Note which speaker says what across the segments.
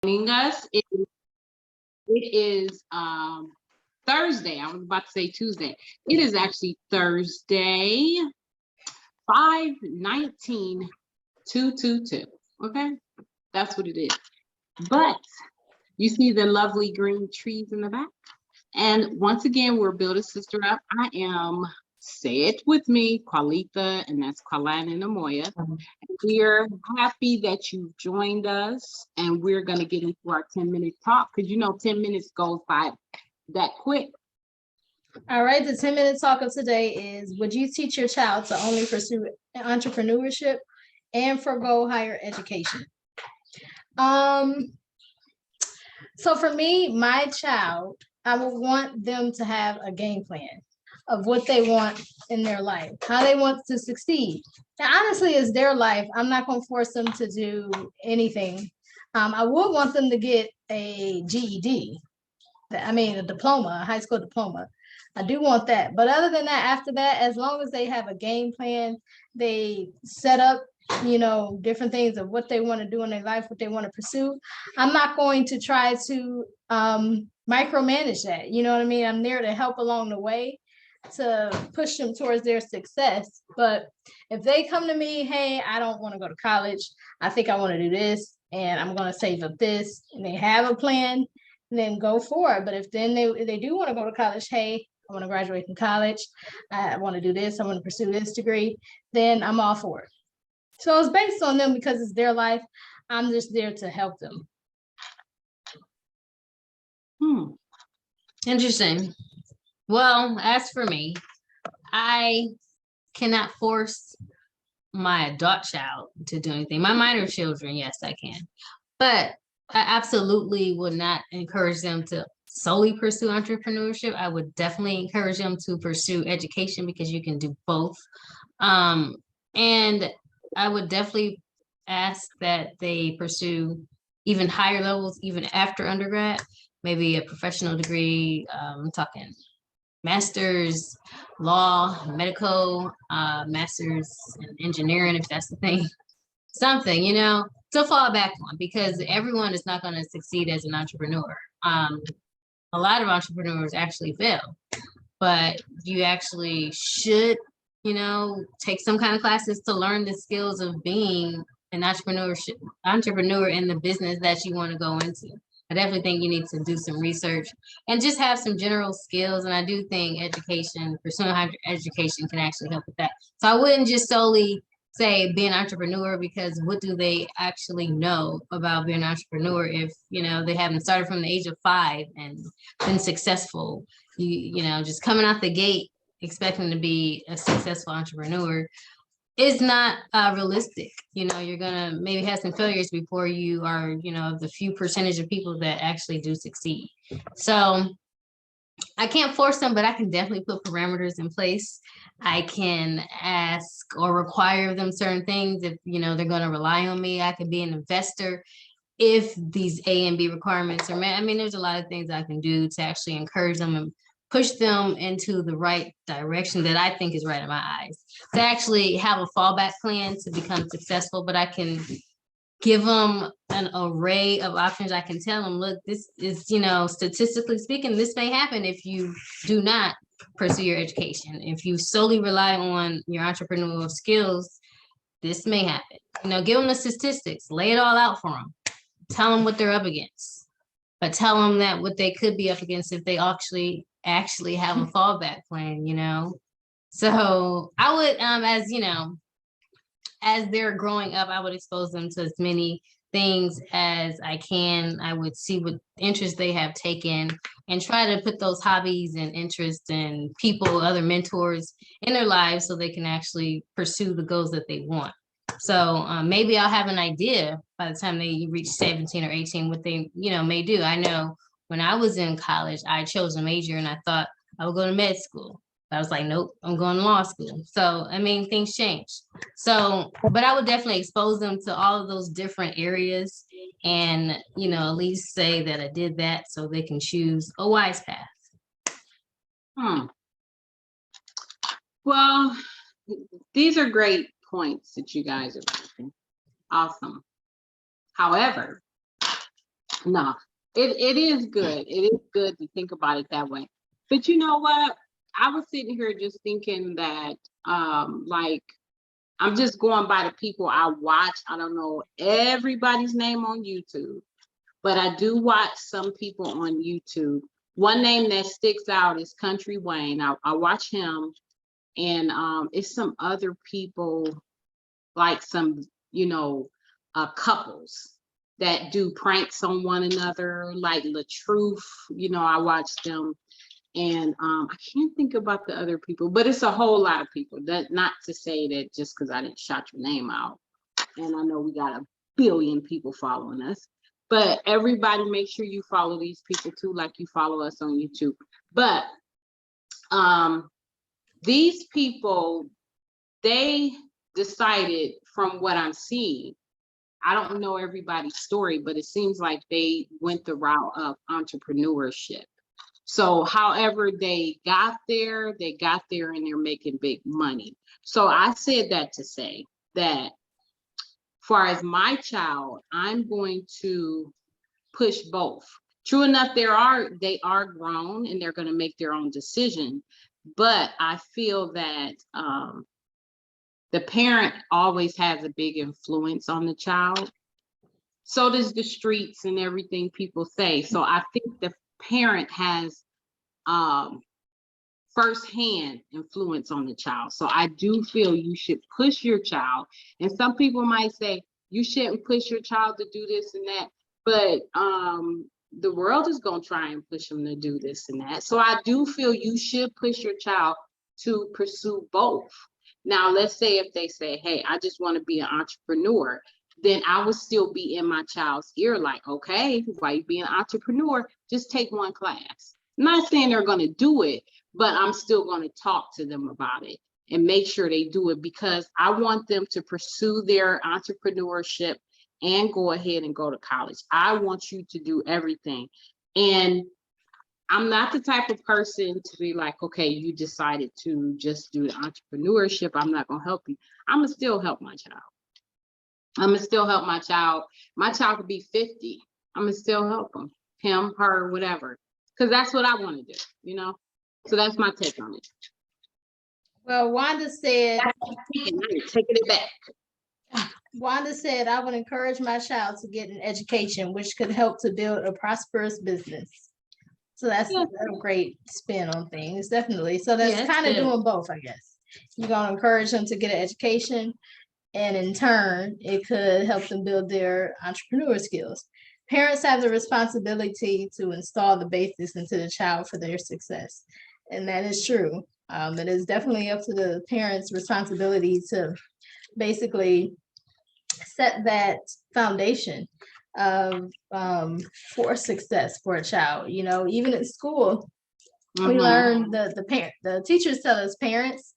Speaker 1: joining us. It is Thursday. I was about to say Tuesday. It is actually Thursday, 5/19/222. Okay, that's what it is. But you see the lovely green trees in the back. And once again, we're Build a Sister Up. I am, say it with me, Qualitha, and that's Qualana and Amoya. We're happy that you've joined us, and we're going to get into our 10-minute talk, because 10 minutes goes by that quick.
Speaker 2: All right, the 10-minute talk of today is, would you teach your child to only pursue entrepreneurship and forgo higher education? So for me, my child, I would want them to have a game plan of what they want in their life, how they want to succeed. Now, honestly, it's their life. I'm not going to force them to do anything. I would want them to get a GED. A diploma, a high school diploma. I do want that. But other than that, after that, as long as they have a game plan, they set up, different things of what they want to do in their life, what they want to pursue. I'm not going to try to micromanage that. You know what I mean? I'm there to help along the way to push them towards their success. But if they come to me, hey, I don't want to go to college. I think I want to do this, and I'm going to save up this, and they have a plan, then go for it. But if then they do want to go to college, hey, I want to graduate from college, I want to do this, I want to pursue this degree, then I'm all for it. So it's based on them because it's their life. I'm just there to help them.
Speaker 3: Interesting. Well, as for me, I cannot force my adult child to do anything. My minor children, yes, I can. But I absolutely would not encourage them to solely pursue entrepreneurship. I would definitely encourage them to pursue education, because you can do both. And I would definitely ask that they pursue even higher levels, even after undergrad, maybe a professional degree. I'm talking master's, law, medical, master's in engineering, if that's the thing. Something, to fall back on, because everyone is not going to succeed as an entrepreneur. A lot of entrepreneurs actually fail, but you actually should, take some kind of classes to learn the skills of being an entrepreneur in the business that you want to go into. I definitely think you need to do some research and just have some general skills. And I do think pursuing higher education can actually help with that. So I wouldn't just solely say be an entrepreneur, because what do they actually know about being an entrepreneur if they haven't started from the age of 5 and been successful? Just coming out the gate expecting to be a successful entrepreneur is not realistic. You're gonna maybe have some failures before you are the few percentage of people that actually do succeed. So I can't force them, but I can definitely put parameters in place. I can ask or require them certain things if they're going to rely on me. I can be an investor if these A and B requirements are met. There's a lot of things I can do to actually encourage them and push them into the right direction that I think is right in my eyes, to actually have a fallback plan to become successful. But I can give them an array of options. I can tell them, look, this is, statistically speaking, this may happen if you do not pursue your education. If you solely rely on your entrepreneurial skills, this may happen. Give them the statistics, lay it all out for them, tell them what they're up against, but tell them that what they could be up against if they actually have a fallback plan, So I would, as they're growing up, I would expose them to as many things as I can. I would see what interest they have taken and try to put those hobbies and interests and people, other mentors in their lives, so they can actually pursue the goals that they want. So maybe I'll have an idea by the time they reach 17 or 18 what they may do. I know when I was in college, I chose a major and I thought I would go to med school. I was like, nope, I'm going to law school. So, things change. So, but I would definitely expose them to all of those different areas and, at least say that I did that so they can choose a wise path.
Speaker 1: Well, these are great points that you guys are making. Awesome. However, No, it is good. It is good to think about it that way. But you know what? I was sitting here just thinking that, like, I'm just going by the people I watch. I don't know everybody's name on YouTube, but I do watch some people on YouTube. One name that sticks out is Country Wayne. I watch him, and it's some other people, like some, couples that do pranks on one another, like LaTruth. I watch them, and I can't think about the other people, but it's a whole lot of people. That, not to say that just because I didn't shout your name out, and I know we got a billion people following us, but everybody make sure you follow these people too, like you follow us on YouTube. But these people, they decided, from what I'm seeing, I don't know everybody's story, but it seems like they went the route of entrepreneurship. So however they got there and they're making big money. So I said that to say that, far as my child, I'm going to push both. True enough, they are grown and they're going to make their own decision. But I feel that the parent always has a big influence on the child. So does the streets and everything people say. So I think the parent has firsthand influence on the child. So I do feel you should push your child. And some people might say you shouldn't push your child to do this and that, but the world is going to try and push them to do this and that. So I do feel you should push your child to pursue both. Now, let's say if they say, hey, I just want to be an entrepreneur, then I would still be in my child's ear like, okay, why you be an entrepreneur? Just take one class. I'm not saying they're going to do it, but I'm still going to talk to them about it and make sure they do it, because I want them to pursue their entrepreneurship and go ahead and go to college. I want you to do everything. And I'm not the type of person to be like, okay, you decided to just do the entrepreneurship, I'm not going to help you. I'm going to still help my child. I'm going to still help my child. My child could be 50. I'm going to still help him, her, whatever, because that's what I want to do, So that's my take on it.
Speaker 2: Well, Wanda said,
Speaker 1: taking it back.
Speaker 2: Wanda said, I would encourage my child to get an education, which could help to build a prosperous business. So that's a great spin on things, definitely. So that's kind of doing both, I guess. You're going to encourage them to get an education, and in turn, it could help them build their entrepreneur skills. Parents have the responsibility to install the basics into the child for their success. And that is true. It is definitely up to the parents' responsibility to basically set that foundation of for success for a child. Even at school, we learn the teachers tell us, parents,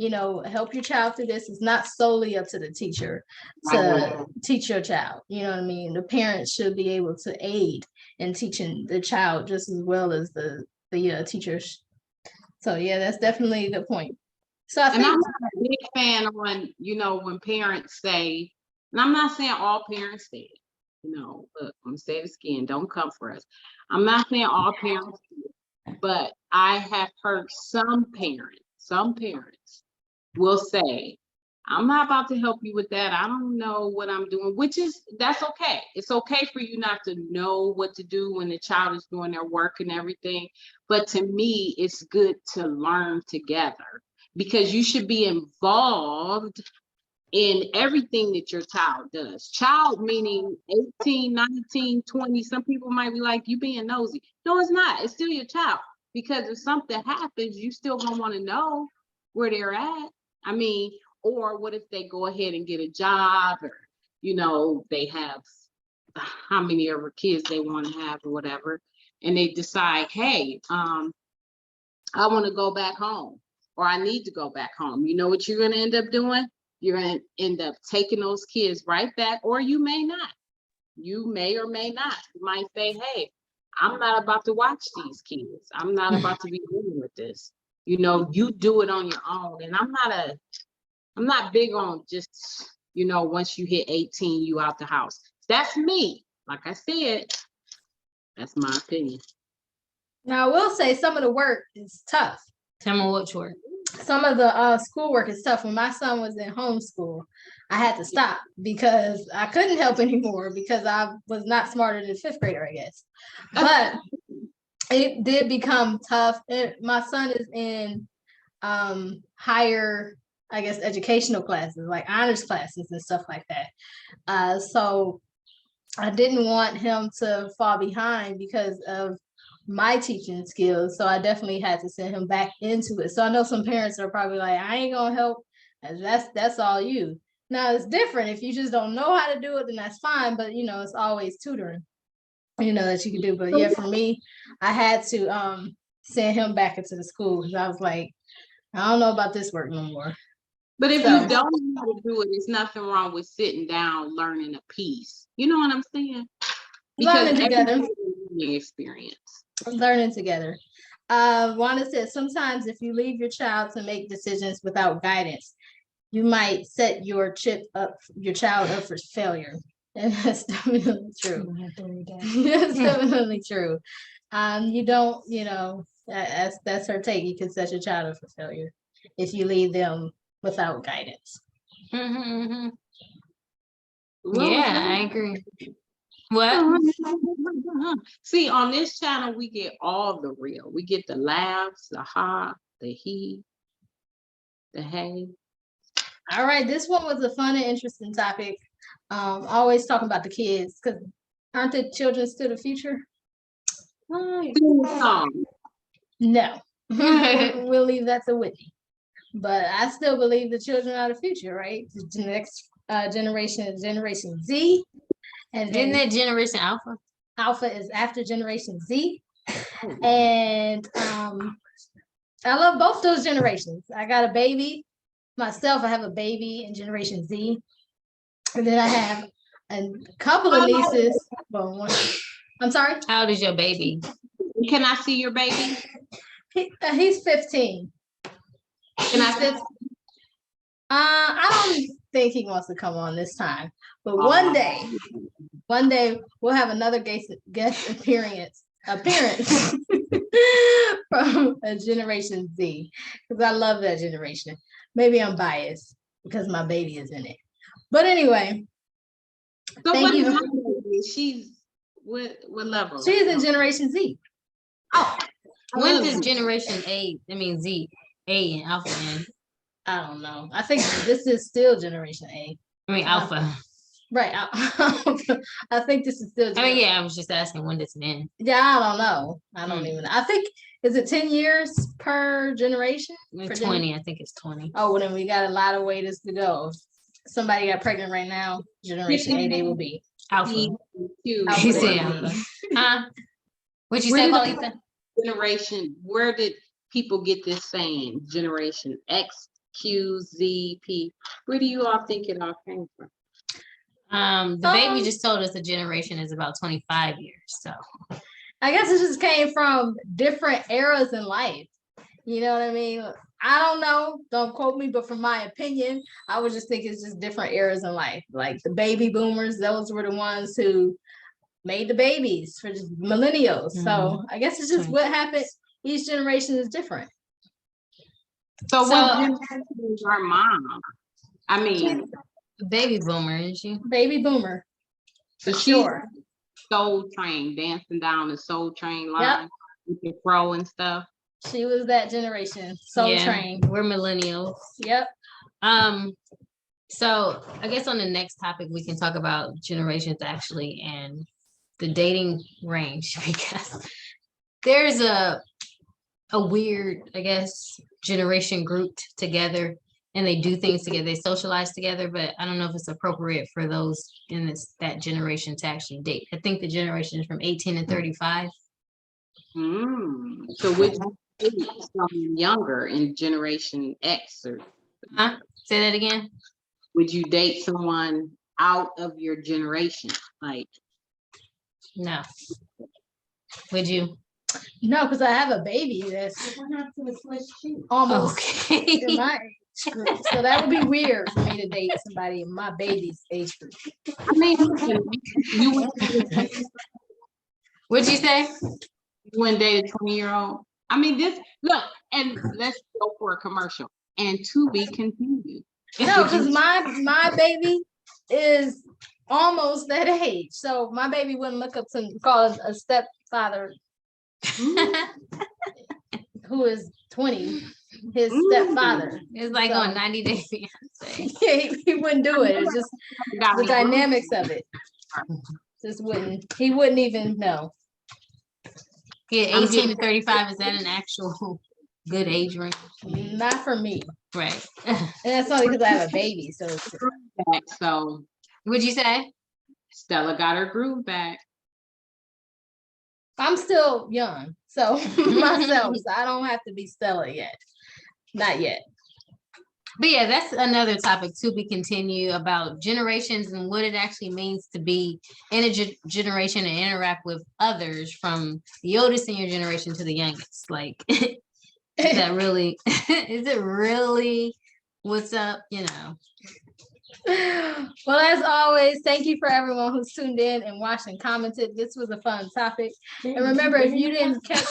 Speaker 2: help your child through this. It's not solely up to the teacher to teach your child. You know what I mean? The parents should be able to aid in teaching the child just as well as the teachers. So yeah, that's definitely the point. So I think,
Speaker 1: I'm not a big fan on, when parents say, and I'm not saying all parents say it, look, I'm gonna say this again, don't come for us. I'm not saying all parents do it, but I have heard some parents will say, I'm not about to help you with that. I don't know what I'm doing, that's okay. It's okay for you not to know what to do when the child is doing their work and everything. But to me, it's good to learn together, because you should be involved in everything that your child does. Child meaning 18, 19, 20. Some people might be like, you being nosy. No, it's not. It's still your child. Because if something happens, you still gonna want to know where they're at. I mean, or what if they go ahead and get a job, or, they have how many ever kids they want to have or whatever, and they decide, hey, I want to go back home, or I need to go back home. You know what you're going to end up doing? You're going to end up taking those kids right back, or you may not. You may or may not. You might say, hey, I'm not about to watch these kids. I'm not about to be dealing with this. You do it on your own. And I'm not big on just, once you hit 18, you out the house. That's me. Like I said, That's my opinion.
Speaker 2: Now, I will say some of the work is tough.
Speaker 3: Tell me which work.
Speaker 2: Some of the schoolwork is tough. When my son was in homeschool, I had to stop because I couldn't help anymore because I was not smarter than fifth grader, I guess. But it did become tough. My son is in higher, I guess, educational classes, like honors classes and stuff like that. So I didn't want him to fall behind because of my teaching skills. So I definitely had to send him back into it. So I know some parents are probably like, I ain't gonna help. That's all you. Now it's different. If you just don't know how to do it, then that's fine. But it's always tutoring, that you can do. But yeah, for me, I had to send him back into the school because I was like, I don't know about this work no more.
Speaker 1: But if you don't know how to do it, there's nothing wrong with sitting down, learning a piece. You know what I'm saying? Because
Speaker 2: learning together.
Speaker 1: Experience.
Speaker 2: Learning together. Wanda says sometimes if you leave your child to make decisions without guidance, you might set your child up for failure. And that's definitely true. That's definitely true. You don't, that's her take. You can set your child up for failure if you leave them without guidance.
Speaker 3: Mm-hmm. Yeah, I agree. What?
Speaker 1: See, on this channel, we get all the real. We get the laughs, the ha, the he, the hey.
Speaker 2: All right, this one was a fun and interesting topic. Always talking about the kids, because aren't the children still the future? No. We'll leave that to Whitney. But I still believe the children are the future, right? The next generation is Generation Z. And
Speaker 3: then that Generation Alpha?
Speaker 2: Alpha is after Generation Z. And I love both those generations. I got a baby myself. I have a baby in Generation Z. And then I have a couple of nieces. Well, one. I'm sorry?
Speaker 3: How old is your baby?
Speaker 1: Can I see your baby?
Speaker 2: He's 15.
Speaker 1: Can I see?
Speaker 2: I don't think he wants to come on this time. But one day we'll have another guest appearance from a Generation Z, because I love that generation. Maybe I'm biased because my baby is in it. But anyway,
Speaker 1: so thank you. She's what level?
Speaker 2: She's in Generation Z.
Speaker 1: Oh,
Speaker 3: when does Generation A? I mean Z, A and Alpha in?
Speaker 2: I don't know. I think this is still Generation A.
Speaker 3: I mean Alpha.
Speaker 2: Right. I think this is still.
Speaker 3: I mean, yeah. I was just asking when does it end?
Speaker 2: Yeah, I don't know. I don't even know. I think is it 10 years per generation?
Speaker 3: 20. I think it's 20.
Speaker 2: Oh, well, then we got a lot of ways to go. Somebody got pregnant right now. Generation A, they will be
Speaker 3: Alpha. You say Alpha. What'd you say, Paulita?
Speaker 1: Generation. Where did people get this saying? Generation X, Q, Z, P. Where do you all think it all came from?
Speaker 3: The baby just told us the generation is about 25 years. So
Speaker 2: I guess it just came from different eras in life. You know what I mean? I don't know. Don't quote me, but from my opinion, I would just think it's just different eras in life. Like the baby boomers, those were the ones who made the babies for just millennials. So I guess it's just what happened. Each generation is different.
Speaker 1: So what generation is our mom? I mean,
Speaker 3: baby boomer, isn't she?
Speaker 2: Baby boomer.
Speaker 1: For sure. Soul Train, dancing down the Soul Train line with the pro and stuff.
Speaker 2: She was that generation. Soul Train.
Speaker 3: We're millennials.
Speaker 2: Yep.
Speaker 3: So I guess on the next topic we can talk about generations actually and the dating range, because there's a weird, I guess, generation grouped together. And they do things together, they socialize together, but I don't know if it's appropriate for those in that generation to actually date. I think the generation is from 18 to 35.
Speaker 1: So which is someone younger in Generation X? Or
Speaker 3: say that again?
Speaker 1: Would you date someone out of your generation? Like,
Speaker 2: no. Would you? No, because I have a baby that's almost in my age group. So that would be weird for me to date somebody in my baby's age group.
Speaker 1: I mean,
Speaker 3: What'd you say?
Speaker 1: You wouldn't date a 20-year-old? I mean, this, look, and let's go for a commercial. And to be continued.
Speaker 2: No, because my baby is almost that age. So my baby wouldn't look up to call a stepfather who is 20, his stepfather.
Speaker 3: It's like
Speaker 2: So-
Speaker 3: on 90 Day Fiance.
Speaker 2: He wouldn't do it. It's just the dynamics of it. He wouldn't even know.
Speaker 3: Yeah,
Speaker 1: I'm
Speaker 3: 18 to 35, is that an actual good age range?
Speaker 2: Not for me.
Speaker 3: Right.
Speaker 2: And that's only because I have a baby. So
Speaker 1: So
Speaker 3: What'd you say?
Speaker 1: Stella got her groove back.
Speaker 2: I'm still young. So myself, so I don't have to be Stella yet. Not yet.
Speaker 3: But yeah, that's another topic to be continued about generations and what it actually means to be in a generation and interact with others from the oldest in your generation to the youngest. Like, is it really what's up? You know.
Speaker 2: Well, as always, thank you for everyone who's tuned in and watched and commented. This was a fun topic. And remember, if you didn't catch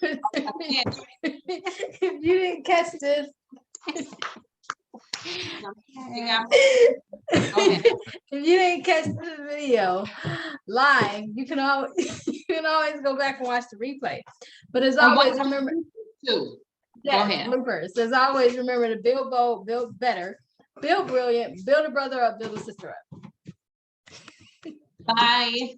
Speaker 2: this, if you didn't catch this video live, you can always go back and watch the replay. But as always, remember
Speaker 1: Go ahead.
Speaker 2: bloopers. As always, remember to build bold, build better, build brilliant, build a brother up, build a sister up.
Speaker 1: Bye.